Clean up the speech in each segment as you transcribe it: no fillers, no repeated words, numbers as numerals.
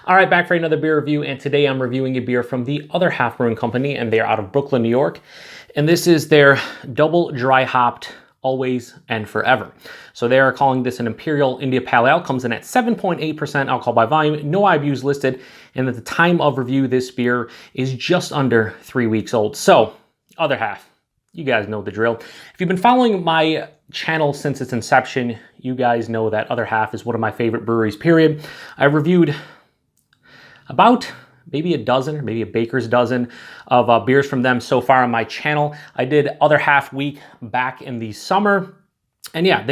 All right, back for another beer review, and today I'm reviewing a beer from the Other Half Brewing Company, and they are out of Brooklyn, New York. And this is their double dry hopped Always and Forever. So they are calling this an Imperial India Pale Ale. Comes in at 7.8% alcohol by volume, no IBUs listed, and at the time of review, this beer is just under 3 weeks old. So, Other Half, you guys know the drill. If you've been following my channel since its inception, you guys know that Other Half is one of my favorite breweries, period. I've reviewed about maybe a dozen, or maybe a baker's dozen of beers from them so far on my channel. I did Other Half Week back in the summer. And yeah,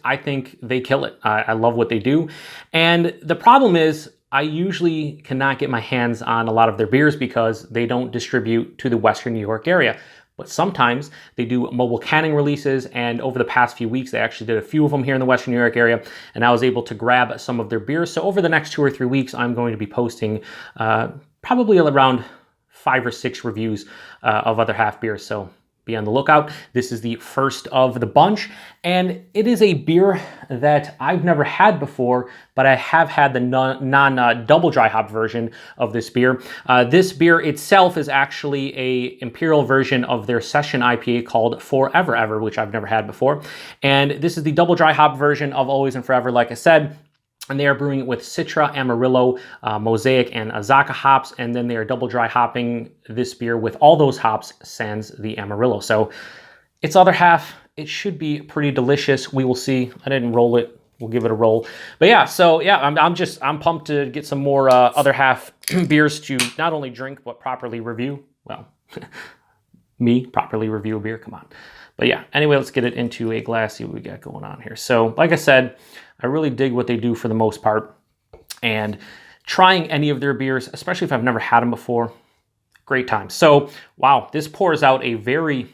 I think they kill it. I love what they do. And the problem is, I usually cannot get my hands on a lot of their beers because they don't distribute to the Western New York area. But sometimes they do mobile canning releases, and over the past few weeks, they actually did a few of them here in the Western New York area, and I was able to grab some of their beers. So over the next 2 or 3 weeks, I'm going to be posting probably around 5 or 6 reviews of Other Half beers. So be on the lookout. This is the first of the bunch, and it is a beer that I've never had before, but I have had the non-double dry hop version of this beer. This beer itself is actually a Imperial version of their session IPA called Forever Ever, which I've never had before. And this is the double dry hop version of Always and Forever, like I said. And they are brewing it with Citra, Amarillo, Mosaic and Azacca hops, and then they are double dry hopping this beer with all those hops sans the Amarillo. So it's Other Half. It should be pretty delicious. We will see. I didn't roll it. We'll give it a roll. But yeah, so yeah, I'm pumped to get some more Other Half beers to not only drink but properly review. Well, me properly review a beer. Come on. But yeah, anyway, let's get it into a glass, see what we got going on here. So like I said, I really dig what they do for the most part. And trying any of their beers, especially if I've never had them before, great time. So, wow, this pours out a very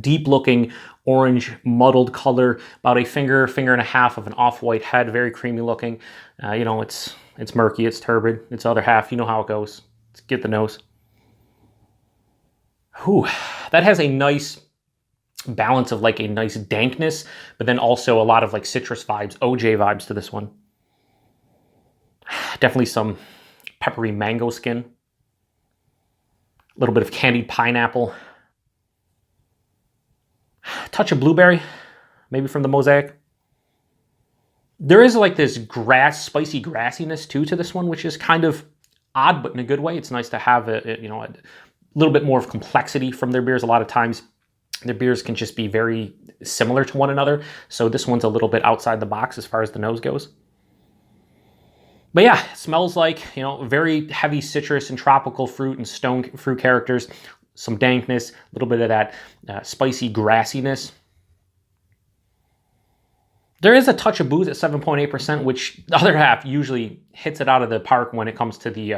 deep-looking orange muddled color, about a finger and a half of an off-white head, very creamy looking. You know, it's murky, it's turbid, it's Other Half. You know how it goes. Let's get the nose. Whew, that has a nice balance of like a nice dankness, but then also a lot of like citrus vibes, OJ vibes to this one. Definitely some peppery mango skin. A little bit of candied pineapple. Touch of blueberry, maybe from the Mosaic. There is like this spicy grassiness too to this one, which is kind of odd, but in a good way. It's nice to have a little bit more of complexity from their beers. A lot of times their beers can just be very similar to one another. So this one's a little bit outside the box as far as the nose goes. But yeah, it smells like, very heavy citrus and tropical fruit and stone fruit characters. Some dankness, a little bit of that spicy grassiness. There is a touch of booze at 7.8%, which the Other Half usually hits it out of the park when it comes to the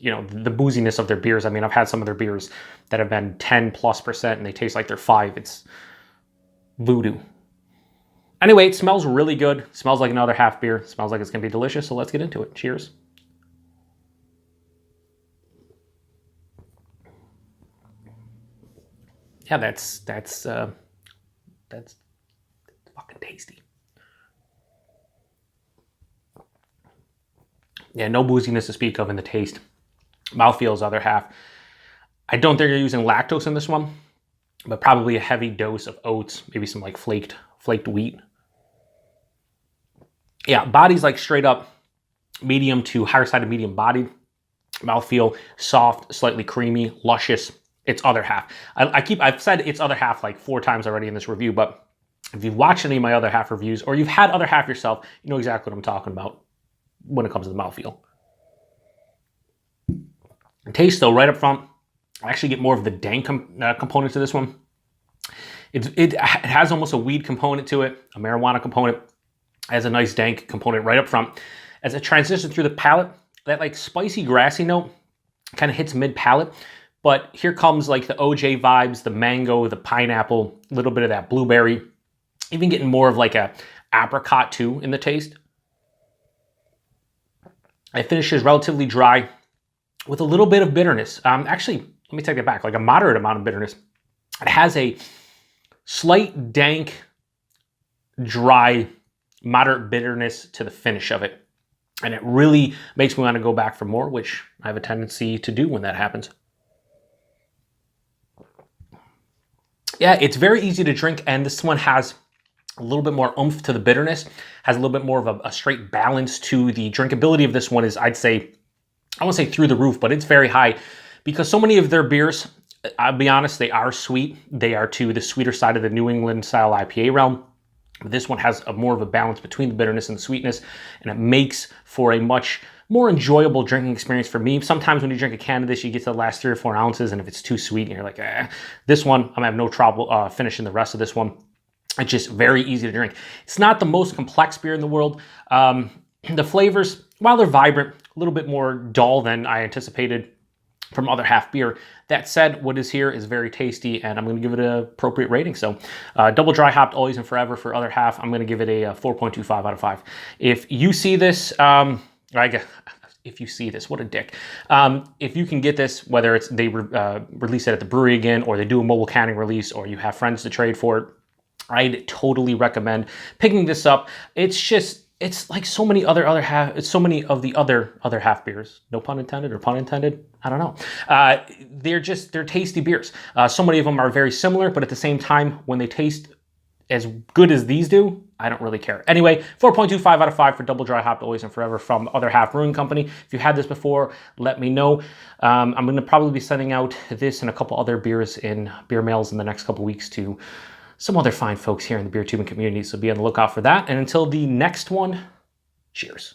the booziness of their beers. I mean, I've had some of their beers that have been 10+% and they taste like they're 5. It's voodoo. Anyway, it smells really good. It smells like an Other Half beer. It smells like it's going to be delicious, so let's get into it. Cheers. Yeah, that's fucking tasty. Yeah, no booziness to speak of in the taste. Mouthfeel's Other Half. I don't think they're using lactose in this one, but probably a heavy dose of oats, maybe some like flaked wheat. Yeah, body's like straight up medium to higher side of medium bodied. Mouthfeel, soft, slightly creamy, luscious. It's Other Half. I've said it's Other Half like 4 times already in this review, but if you've watched any of my Other Half reviews or you've had Other Half yourself, you know exactly what I'm talking about when it comes to the mouthfeel. Taste though, right up front, I actually get more of the dank component to this one. It has almost a weed component to it, a marijuana component. It has a nice dank component right up front. As it transitions through the palate, that like spicy grassy note kind of hits mid palate. But here comes like the OJ vibes, the mango, the pineapple, a little bit of that blueberry, even getting more of like a apricot too in the taste. It finishes relatively dry with a little bit of bitterness. Actually, let me take that back, like a moderate amount of bitterness. It has a slight dank, dry, moderate bitterness to the finish of it. And it really makes me want to go back for more, which I have a tendency to do when that happens. Yeah, it's very easy to drink, and this one has a little bit more oomph to the bitterness, has a little bit more of a straight balance to the drinkability of this one is, I'd say, I won't say through the roof, but it's very high because so many of their beers, I'll be honest, they are sweet. They are to the sweeter side of the New England style IPA realm. This one has more of a balance between the bitterness and the sweetness, and it makes for a much more enjoyable drinking experience for me. Sometimes when you drink a can of this, you get to the last 3 or 4 ounces, and if it's too sweet, and you're like, eh. This one, I'm gonna have no trouble finishing the rest of this one. It's just very easy to drink. It's not the most complex beer in the world. The flavors, while they're vibrant, a little bit more dull than I anticipated from Other Half beer. That said, what is here is very tasty, and I'm going to give it an appropriate rating. So, double dry hopped, always and forever for Other Half. I'm going to give it a 4.25 out of 5. If you see this, if you see this, what a dick. If you can get this, whether it's they release it at the brewery again, or they do a mobile canning release, or you have friends to trade for it, I'd totally recommend picking this up. It's like so many it's so many of the other half beers. No pun intended or pun intended. I don't know. They're tasty beers. So many of them are very similar, but at the same time, when they taste as good as these do, I don't really care. Anyway, 4.25 out of 5 for double dry hopped always and forever from Other Half Brewing Company. If you had this before, let me know. I'm going to probably be sending out this and a couple other beers in beer mails in the next couple weeks to some other fine folks here in the beer tubing community, so be on the lookout for that. And until the next one, cheers.